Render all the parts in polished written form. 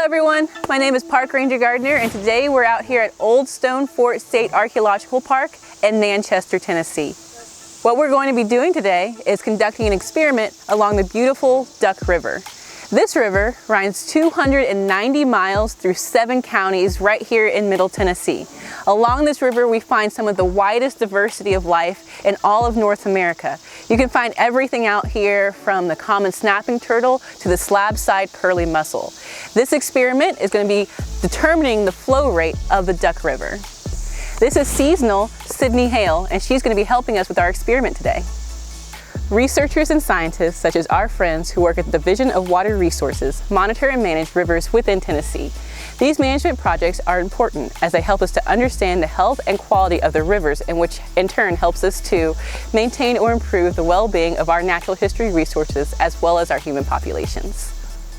everyone, my name is Park Ranger Gardner, and today we're out here at Old Stone Fort State Archaeological Park in Manchester, Tennessee. What we're going to be doing today is conducting an experiment along the beautiful Duck River. This river runs 290 miles through 7 counties right here in Middle Tennessee. Along this river we find some of the widest diversity of life in all of North America. You can find everything out here from the common snapping turtle to the slab-side curly mussel. This experiment is going to be determining the flow rate of the Duck River. This is seasonal Sydney Hale, and she's going to be helping us with our experiment today. Researchers and scientists, such as our friends who work at the Division of Water Resources, monitor and manage rivers within Tennessee. These management projects are important as they help us to understand the health and quality of the rivers, and which in turn helps us to maintain or improve the well-being of our natural history resources as well as our human populations.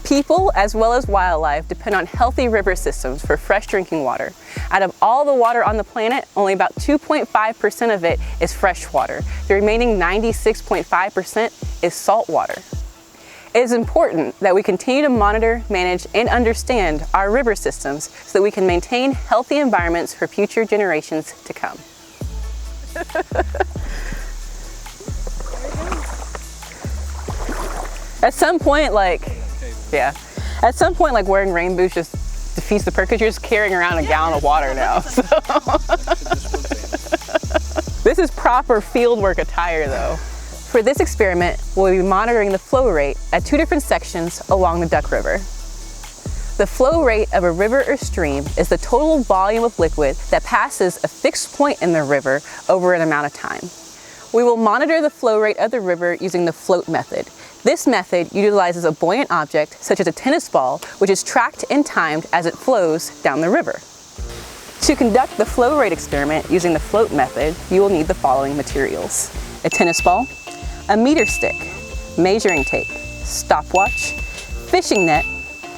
People, as well as wildlife, depend on healthy river systems for fresh drinking water. Out of all the water on the planet, only about 2.5% of it is fresh water. The remaining 96.5% is salt water. It is important that we continue to monitor, manage, and understand our river systems so that we can maintain healthy environments for future generations to come. At some point, at some point, wearing rain boots just defeats the purpose. You're just carrying around a gallon of water now. So. This is proper fieldwork attire though. For this experiment, we'll be monitoring the flow rate at 2 different sections along the Duck River. The flow rate of a river or stream is the total volume of liquid that passes a fixed point in the river over an amount of time. We will monitor the flow rate of the river using the float method. This method utilizes a buoyant object, such as a tennis ball, which is tracked and timed as it flows down the river. To conduct the flow rate experiment using the float method, you will need the following materials: a tennis ball, a meter stick, measuring tape, stopwatch, fishing net,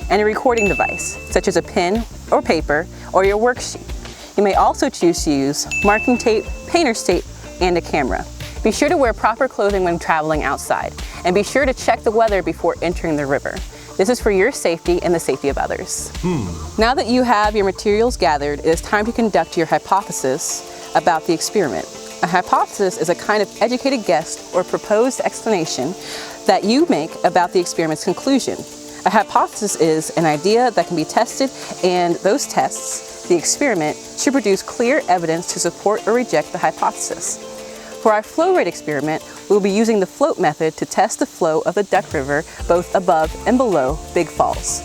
and a recording device, such as a pen or paper or your worksheet. You may also choose to use marking tape, painter's tape, and a camera. Be sure to wear proper clothing when traveling outside, and be sure to check the weather before entering the river. This is for your safety and the safety of others. Now that you have your materials gathered, it is time to conduct your hypothesis about the experiment. A hypothesis is a kind of educated guess or proposed explanation that you make about the experiment's conclusion. A hypothesis is an idea that can be tested, and those tests, the experiment, should produce clear evidence to support or reject the hypothesis. For our flow rate experiment, we will be using the float method to test the flow of the Duck River both above and below Big Falls.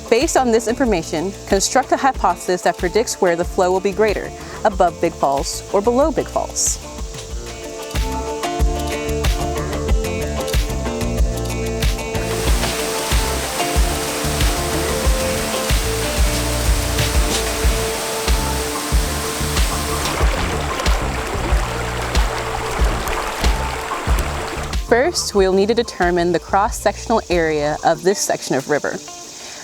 Based on this information, construct a hypothesis that predicts where the flow will be greater, above Big Falls or below Big Falls. First, we'll need to determine the cross-sectional area of this section of river.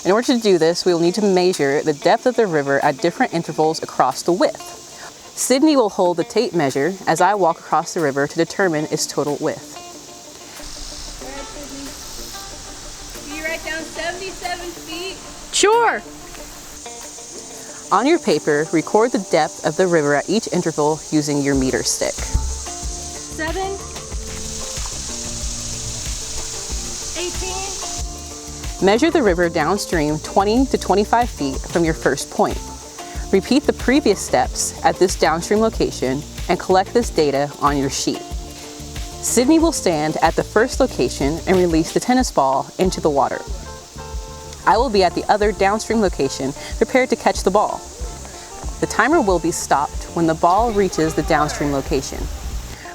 In order to do this, we will need to measure the depth of the river at different intervals across the width. Sydney will hold the tape measure as I walk across the river to determine its total width. Can you write down 77 feet? Sure! On your paper, record the depth of the river at each interval using your meter stick. 7, 18. Measure the river downstream 20 to 25 feet from your first point. Repeat the previous steps at this downstream location and collect this data on your sheet. Sydney will stand at the first location and release the tennis ball into the water. I will be at the other downstream location prepared to catch the ball. The timer will be stopped when the ball reaches the downstream location.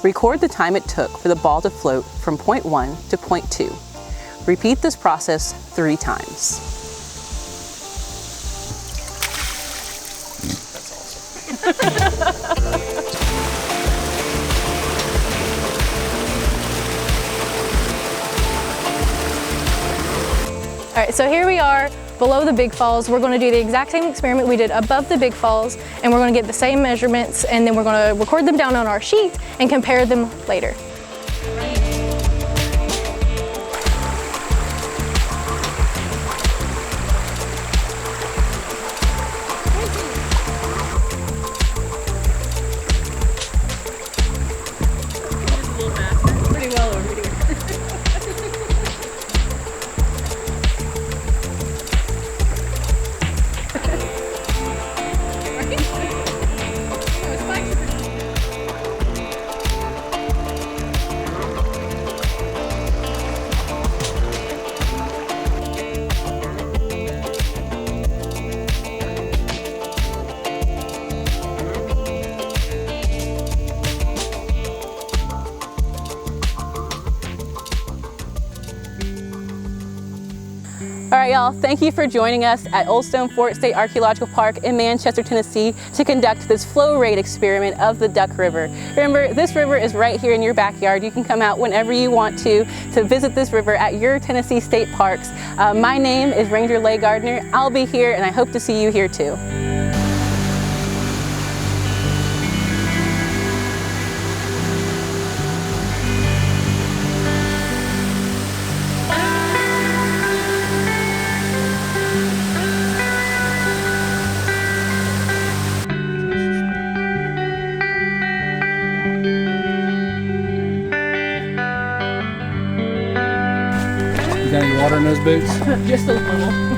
Record the time it took for the ball to float from point 1 to point 2. Repeat this process 3 times. That's awesome. All right, so here we are below the Big Falls. We're going to do the exact same experiment we did above the Big Falls, and we're going to get the same measurements, and then we're going to record them down on our sheet and compare them later. right, y'all, thank you for joining us at Old Stone Fort State Archaeological Park in Manchester, Tennessee to conduct this flow rate experiment of the Duck River. Remember, this river is right here in your backyard. You can come out whenever you want to visit this river at your Tennessee state parks. My name is Ranger Leigh Gardner. I'll be here and I hope to see you here too. You got any water in those boots? Just a little.